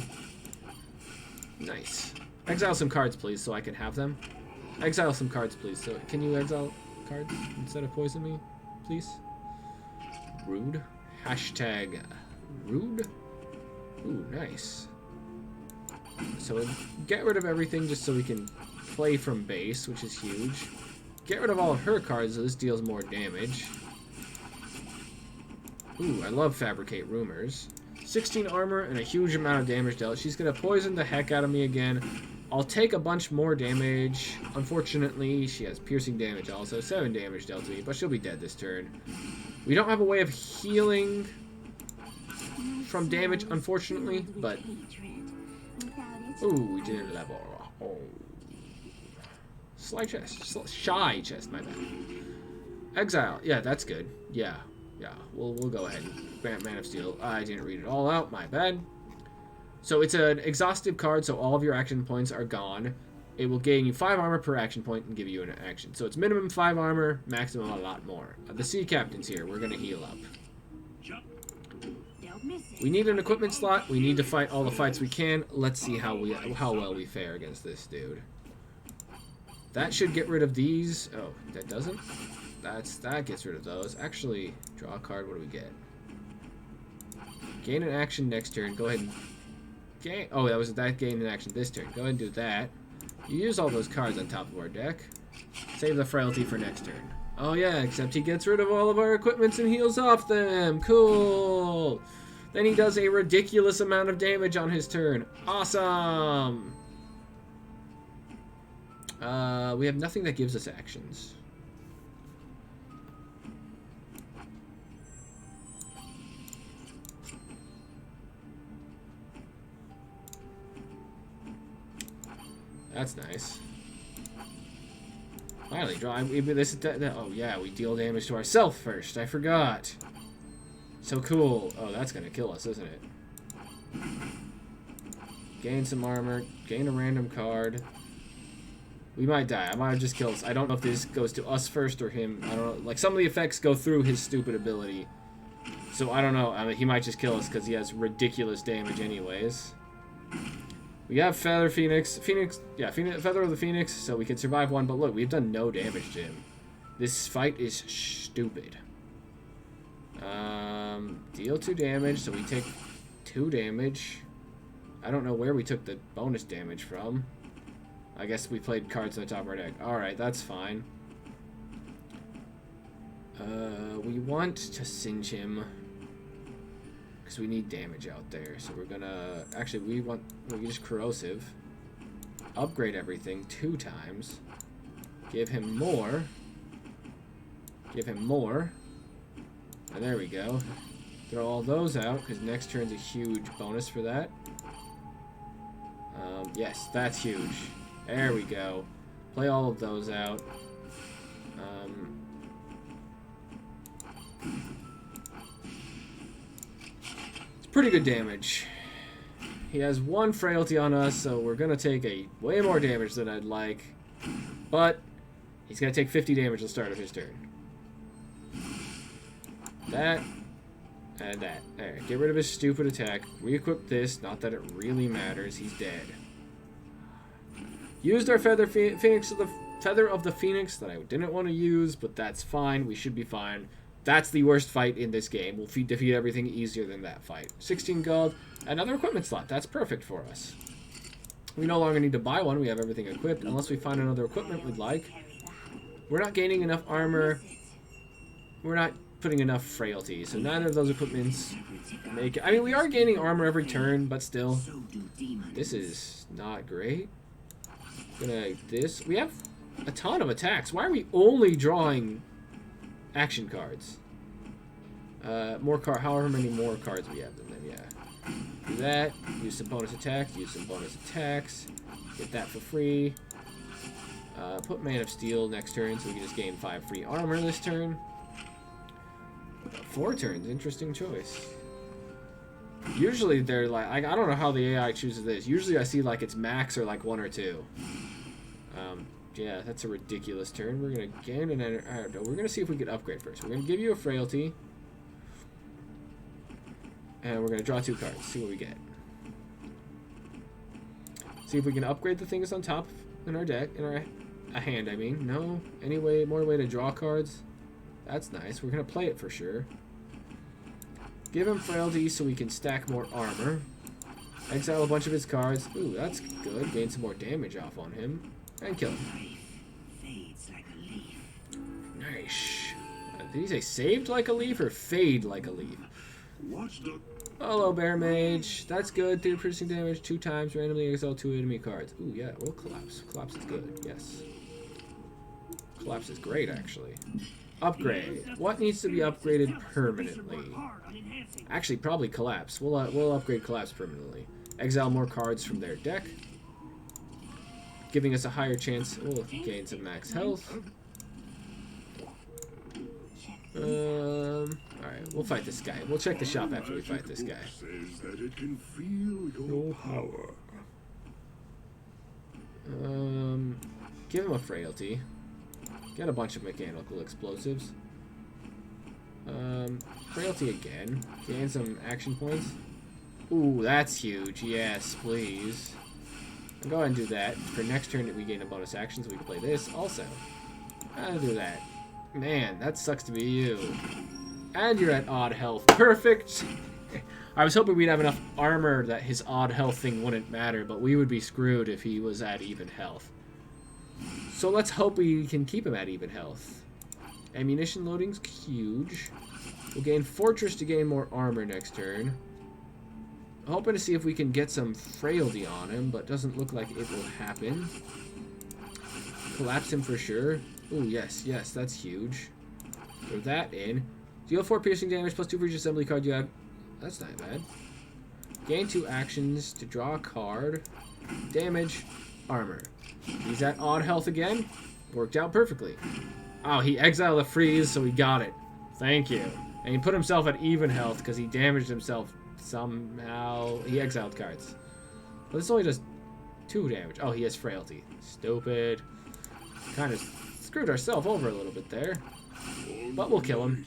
Nice. Exile some cards, please, so I can have them. Exile some cards, please. So can you exile cards instead of poison me, please? Rude. Hashtag rude. Ooh, nice. So get rid of everything just so we can play from base, which is huge. Get rid of all of her cards so this deals more damage. Ooh, I love Fabricate Rumors. 16 armor and a huge amount of damage dealt. She's going to poison the heck out of me again. I'll take a bunch more damage. Unfortunately, she has piercing damage also. 7 damage dealt to me, but she'll be dead this turn. We don't have a way of healing from damage, unfortunately, but... Ooh, we did level. Oh. Sly chest. Shy chest, my bad. Exile. Yeah, that's good. Yeah. We'll go ahead and grant Man of Steel. I didn't read it all out. My bad. So it's an exhaustive card, so all of your action points are gone. It will gain you 5 armor per action point and give you an action. So it's minimum 5 armor, maximum a lot more. The Sea Captain's here. We're going to heal up. We need an equipment slot. We need to fight all the fights we can. Let's see how well we fare against this dude. That should get rid of these. Oh, that doesn't? That gets rid of those. Actually, draw a card. What do we get? Gain an action next turn. Go ahead and gain. Oh, that gained an action this turn. Go ahead and do that. You use all those cards on top of our deck. Save the frailty for next turn. Oh yeah, except he gets rid of all of our equipments and heals off them. Cool. Then he does a ridiculous amount of damage on his turn. Awesome. We have nothing that gives us actions. That's nice. Finally, draw. Oh yeah, we deal damage to ourselves first. I forgot. So cool. Oh, that's gonna kill us, isn't it? Gain some armor. Gain a random card. We might die. I might have just killed us. I don't know if this goes to us first or him. I don't know. Like, some of the effects go through his stupid ability. So I don't know. I mean, he might just kill us because he has ridiculous damage anyways. We have Feather Phoenix. Feather of the Phoenix, so we can survive one. But look, we've done no damage to him. This fight is stupid. Deal 2 damage, so we take 2 damage. I don't know where we took the bonus damage from. I guess we played cards on the top of our deck. Alright, that's fine. We want to singe him. Because we need damage out there. So we're gonna... Actually, we just corrosive. Upgrade everything 2 times. Give him more. Give him more. And there we go. Throw all those out, because next turn's a huge bonus for that. Yes, that's huge. There we go. Play all of those out. It's pretty good damage. He has 1 frailty on us, so we're going to take way more damage than I'd like. But he's going to take 50 damage at the start of his turn. That and that. There. Get rid of his stupid attack. Re-equip this. Not that it really matters. He's dead. Used our Feather of the Phoenix that I didn't want to use, but that's fine. We should be fine. That's the worst fight in this game. We'll defeat everything easier than that fight. 16 gold. Another equipment slot. That's perfect for us. We no longer need to buy one. We have everything equipped. Unless we find another equipment we'd like. We're not gaining enough armor. We're not putting enough frailty, so neither of those equipments make it. I mean, we are gaining armor every turn, but still, this is not great. Gonna this. We have a ton of attacks. Why are we only drawing action cards? However many more cards we have than them. Yeah. Do that. Use some bonus attacks. Use some bonus attacks. Get that for free. Put Man of Steel next turn, so we can just gain 5 free armor this turn. 4 turns, interesting choice. Usually they're like, I don't know how the AI chooses this. Usually I see like it's max or like 1 or 2. Yeah, that's a ridiculous turn. We're gonna gain an energy. I don't know. We're gonna see if we can upgrade first. We're gonna give you a frailty, and we're gonna draw 2 cards. See what we get. See if we can upgrade the things on top in our deck, in our hand. I mean, no. Anyway, more way to draw cards. That's nice. We're going to play it for sure. Give him frailty so we can stack more armor. Exile a bunch of his cards. Ooh, that's good. Gain some more damage off on him. And kill him. Nice. Did he say saved like a leaf or fade like a leaf? Hello, Bear Mage. That's good. 3 piercing damage 2 times. Randomly exile 2 enemy cards. Ooh, yeah. We'll collapse. Collapse is good. Yes. Collapse is great, actually. Upgrade. What needs to be upgraded permanently? Actually, probably collapse. We'll upgrade collapse permanently. Exile more cards from their deck, giving us a higher chance. We'll gain some max health. Alright, we'll fight this guy. We'll check the shop after we fight this guy. No power. Give him a frailty. Get a bunch of mechanical explosives. Frailty again. Gain some action points. Ooh, that's huge. Yes, please. I'll go ahead and do that. For next turn, we gain a bonus action, so we can play this also. I'll do that. Man, that sucks to be you. And you're at odd health. Perfect! I was hoping we'd have enough armor that his odd health thing wouldn't matter, but we would be screwed if he was at even health. So let's hope we can keep him at even health. Ammunition loading's huge. We'll gain Fortress to gain more armor next turn. Hoping to see if we can get some frailty on him, but doesn't look like it will happen. Collapse him for sure. Ooh, yes, yes, that's huge. Throw that in. Deal 4 piercing damage plus 2 for each assembly card you have. That's not bad. Gain 2 actions to draw a card. Damage, armor. He's at odd health again. Worked out perfectly. Oh, he exiled a freeze, so he got it. Thank you. And he put himself at even health because he damaged himself somehow. He exiled cards. But this only does 2 damage. Oh, he has frailty. Stupid. Kind of screwed ourselves over a little bit there. But we'll kill him.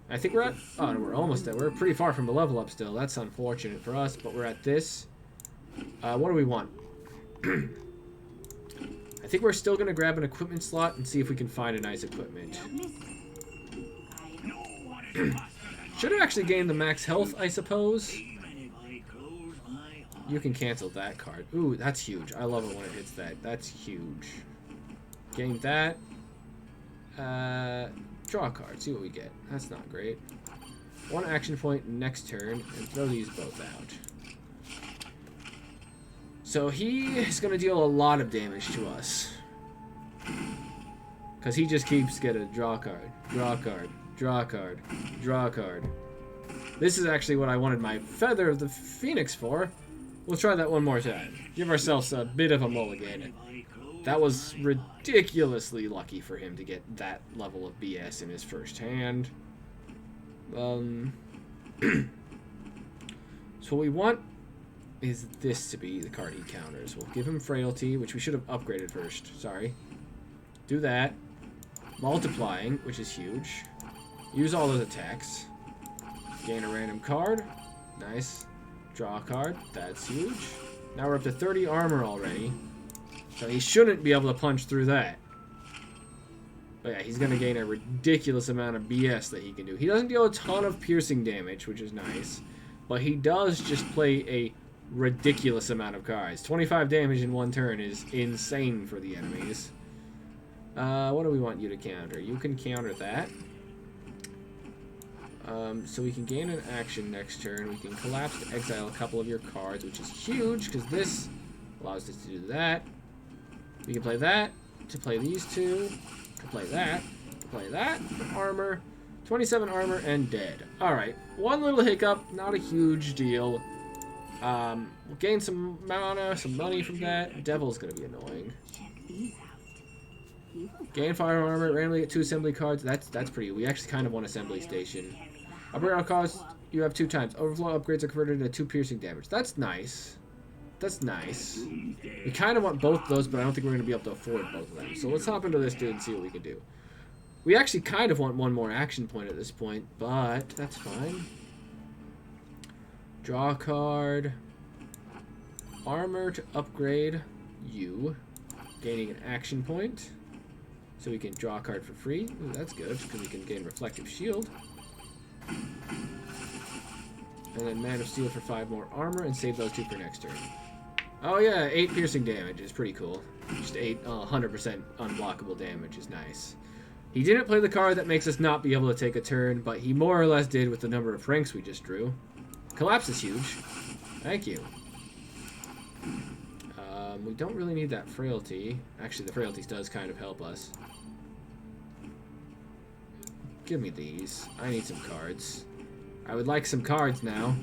I think we're at... Oh, no, we're almost there. We're pretty far from a level up still. That's unfortunate for us, but we're at this. What do we want? I think we're still going to grab an equipment slot and see if we can find a nice equipment. Should have actually gained the max health, I suppose. You can cancel that card. Ooh, that's huge. I love it when it hits that. That's huge. Gain that. Draw a card. See what we get. That's not great. One action point next turn, and throw these both out. So he is going to deal a lot of damage to us. Because he just keeps getting draw a card, draw a card, draw a card, draw a card. This is actually what I wanted my Feather of the Phoenix for. We'll try that one more time. Give ourselves a bit of a mulligan. That was ridiculously lucky for him to get that level of BS in his first hand. So what we want is this to be the card he counters. We'll give him Frailty, which we should have upgraded first. Sorry. Do that. Multiplying, which is huge. Use all those attacks. Gain a random card. Nice. Draw a card. That's huge. Now we're up to 30 armor already. So he shouldn't be able to punch through that. But yeah, he's going to gain a ridiculous amount of BS that he can do. He doesn't deal a ton of piercing damage, which is nice. But he does just play a ridiculous amount of cards. 25 damage in one turn is insane for the enemies. What do we want you to counter? You can counter that. So we can gain an action next turn. We can collapse to exile a couple of your cards, which is huge, because this allows us to do that. We can play that, to play these two, to play that, to play that, armor, 27 armor, and dead. Alright, one little hiccup, not a huge deal. We'll gain some mana, some money from that. Devil's gonna be annoying. Gain fire armor, randomly get 2 assembly cards. That's pretty. We actually kind of want assembly station. Upgrade all cards you have 2 times. Overflow upgrades are converted into 2 piercing damage. That's nice. That's nice. We kind of want both of those, but I don't think we're going to be able to afford both of them. So let's hop into this dude and see what we can do. We actually kind of want one more action point at this point, but that's fine. Draw a card. Armor to upgrade you. Gaining an action point. So we can draw a card for free. Ooh, that's good, because we can gain Reflective Shield. And then Man of Steel for 5 more armor, and save those 2 for next turn. Oh yeah, 8 piercing damage is pretty cool. Just 8, 100% unblockable damage is nice. He didn't play the card that makes us not be able to take a turn, but he more or less did with the number of ranks we just drew. Collapse is huge. Thank you. We don't really need that Frailty. Actually, the Frailties does kind of help us. Give me these. I need some cards. I would like some cards now.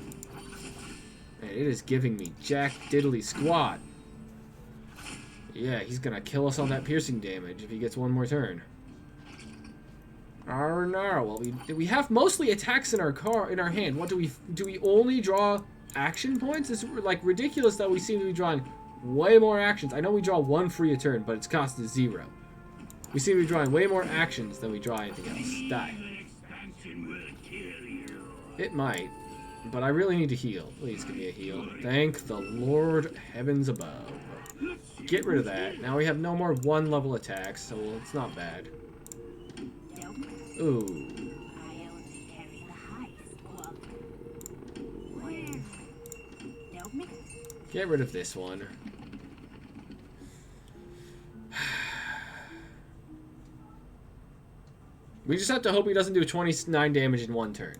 And it is giving me jack diddly squat. Yeah, he's gonna kill us on that piercing damage if he gets one more turn. Oh no! Well, we have mostly attacks in our hand. What do we only draw action points? It's like ridiculous that we seem to be drawing way more actions. I know we draw 1 free a turn, but its cost is 0. We seem to be drawing way more actions than we draw anything else. Die. It might, but I really need to heal. Please give me a heal. Thank the Lord heavens above. Get rid of that. Now we have no more 1-level attacks, so it's not bad. Ooh. Get rid of this one. We just have to hope he doesn't do 29 damage in 1 turn.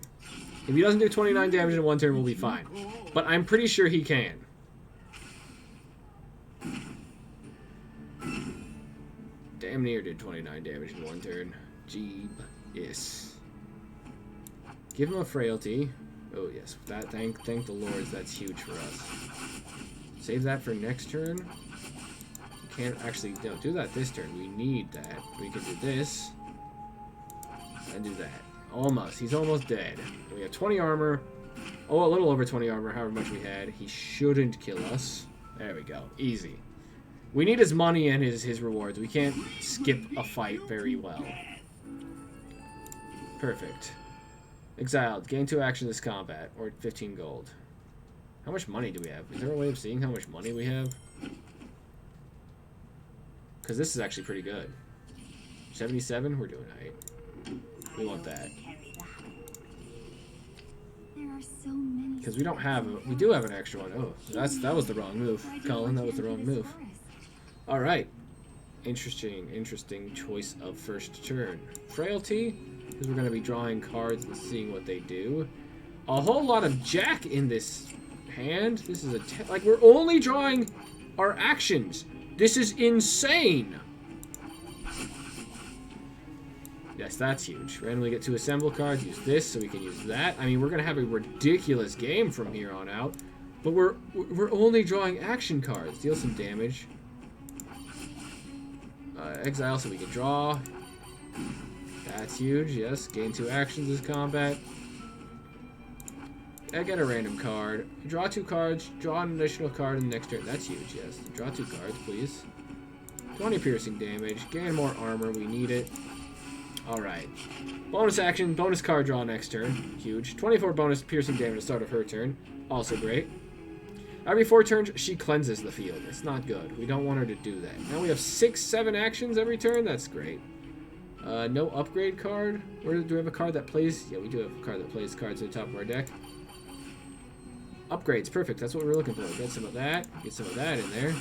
If he doesn't do 29 damage in 1 turn, we'll be fine. But I'm pretty sure he can. Damn near did 29 damage in 1 turn. Jeeb. Yes. Give him a Frailty. Oh yes, that thank the Lords, that's huge for us. Save that for next turn. Can't actually do that this turn. We need that. We can do this. And do that. Almost. He's almost dead. We have 20 armor. Oh, a little over 20 armor, however much we had. He shouldn't kill us. There we go. Easy. We need his money and his rewards. We can't skip a fight very well. Perfect. Exiled. Gain 2 action this combat, or 15 gold. How much money do we have? Is there a way of seeing how much money we have? Because this is actually pretty good. 77? We're doing alright. We want that. There are so many. Because we don't have... We do have an extra one. Oh, that was the wrong move. Colin, that was the wrong move. Alright. Interesting choice of first turn. Frailty, because we're going to be drawing cards and seeing what they do. A whole lot of Jack in this hand. This is like, we're only drawing our actions. This is insane. Yes, that's huge. Randomly get 2 assemble cards. Use this so we can use that. I mean, we're going to have a ridiculous game from here on out. But we're only drawing action cards. Deal some damage. Exile so we can draw. That's huge, yes. Gain 2 actions this combat. I get a random card. Draw 2 cards. Draw an additional card in the next turn. That's huge, yes. Draw 2 cards, please. 20 piercing damage. Gain more armor. We need it. Alright. Bonus action. Bonus card draw next turn. Huge. 24 bonus piercing damage at the start of her turn. Also great. Every 4 turns, she cleanses the field. It's not good. We don't want her to do that. Now we have 6, 7 actions every turn. That's great. No upgrade card. Where do we have a card that plays? Yeah, we do have a card that plays cards at the top of our deck. Upgrades. Perfect. That's what we're looking for. Get some of that. Get some of that in there.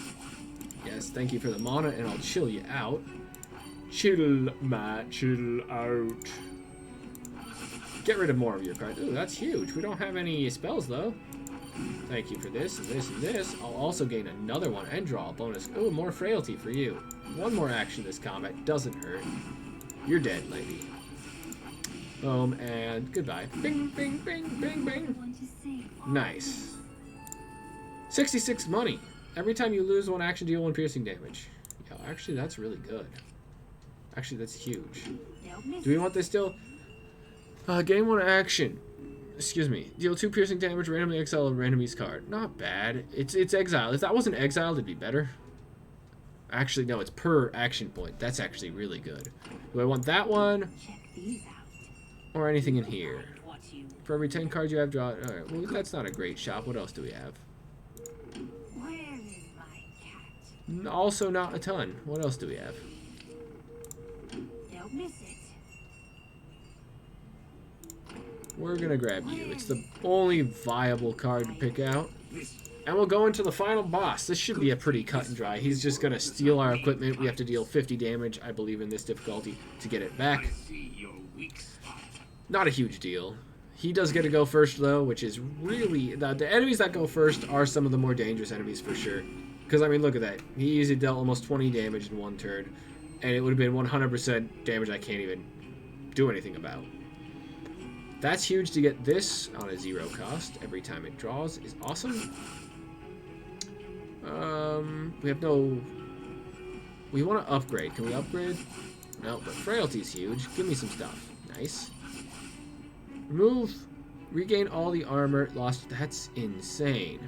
Yes, thank you for the mana, and I'll chill you out. Chill, Matt. Chill out. Get rid of more of your cards. Ooh, that's huge. We don't have any spells, though. Thank you for this, and this, and this. I'll also gain another one and draw a bonus. Ooh, more frailty for you. 1 more action this combat. Doesn't hurt. You're dead, lady. Boom, and goodbye. Bing, bing, bing, bing, bing. Nice. 66 money. Every time you lose 1 action, deal 1 piercing damage. Yeah, actually, that's really good. Actually, that's huge. Do we want this still? Gain 1 action. Excuse me. Deal 2 piercing damage, randomly exile a randomese card. Not bad. It's exile. If that wasn't exiled, it'd be better. Actually, no, it's per action point. That's actually really good. Do I want that one? Or anything in here? For every 10 cards you have, draw... Alright, well, that's not a great shop. What else do we have? Where is my cat? Also not a ton. What else do we have? Don't miss it. We're gonna grab you. It's the only viable card to pick out. And we'll go into the final boss. This should be a pretty cut and dry. He's just gonna steal our equipment. We have to deal 50 damage, I believe, in this difficulty to get it back. Not a huge deal. He does get to go first, though, which is really... The enemies that go first are some of the more dangerous enemies, for sure. Because, I mean, look at that. He easily dealt almost 20 damage in 1 turn. And it would have been 100% damage I can't even do anything about. That's huge to get this on a 0 cost every time it draws is awesome. We have no... We want to upgrade. Can we upgrade? No, but frailty's huge. Give me some stuff. Nice. Remove. Regain all the armor lost. That's insane.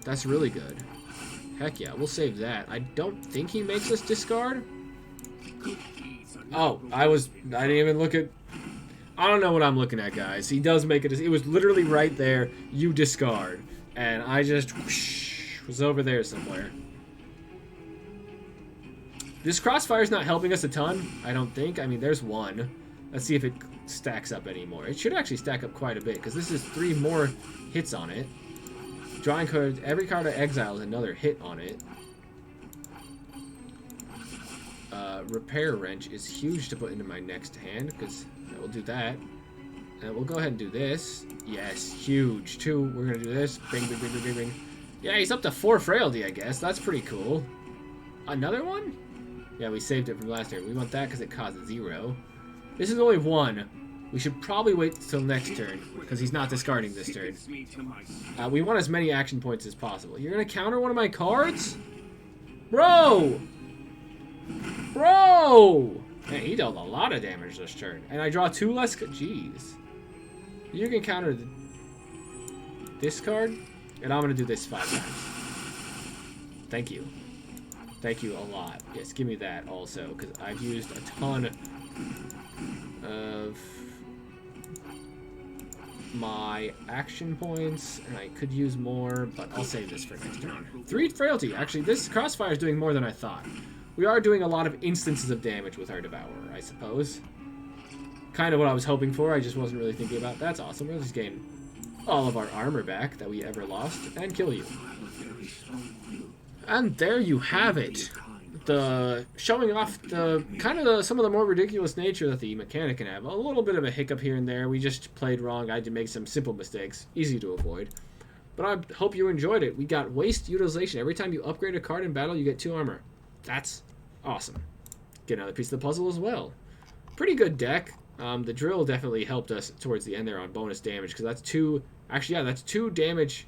That's really good. Heck yeah, we'll save that. I don't think he makes us discard. Oh, I didn't even look at... I don't know what I'm looking at, guys. He does make it... It was literally right there. You discard. And I just... Whoosh, was over there somewhere. This crossfire's not helping us a ton, I don't think. I mean, there's 1. Let's see if it stacks up anymore. It should actually stack up quite a bit, because this is 3 more hits on it. Drawing cards... Every card I exile is another hit on it. Repair wrench is huge to put into my next hand, because we'll do that. And we'll go ahead and do this. Yes, huge. 2, we're going to do this. Bing, bing, bing, bing, bing, bing. Yeah, he's up to 4 frailty, I guess. That's pretty cool. Another one? Yeah, we saved it from last turn. We want that because it costs 0. This is only 1. We should probably wait till next turn, because he's not discarding this turn. We want as many action points as possible. You're going to counter one of my cards? Bro! Bro! Man, he dealt a lot of damage this turn. And I draw 2 less... Jeez. You can counter this card, and I'm going to do this 5 times. Thank you. Thank you a lot. Yes, give me that also, because I've used a ton. of my action points, and I could use more, but I'll save this for next turn. 3 frailty. Actually, this crossfire is doing more than I thought. We are doing a lot of instances of damage with our Devourer, I suppose. Kind of what I was hoping for, I just wasn't really thinking about. That's awesome. We'll just gain all of our armor back that we ever lost, and kill you. And there you have it. The showing off the some of the more ridiculous nature that the mechanic can have. A little bit of a hiccup here and there. We just played wrong. I had to make some simple mistakes, easy to avoid. But I hope you enjoyed it. We got waste utilization. Every time you upgrade a card in battle, you get 2 armor. That's awesome. Get another piece of the puzzle as well. Pretty good deck. The drill definitely helped us towards the end there on bonus damage, because that's 2. Actually, yeah, that's 2 damage.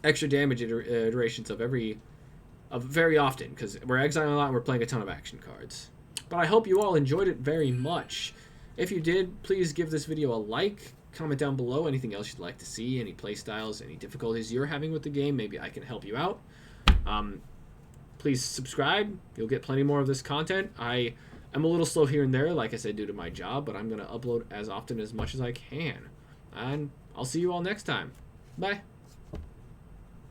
Extra damage iterations of very often, because we're exiling a lot and we're playing a ton of action cards. But I hope you all enjoyed it very much. If you did, please give this video a like, comment down below anything else you'd like to see, any playstyles, any difficulties you're having with the game, maybe I can help you out. Please subscribe, you'll get plenty more of this content. I am a little slow here and there, like I said, due to my job, but I'm going to upload as often as much as I can. And I'll see you all next time. Bye.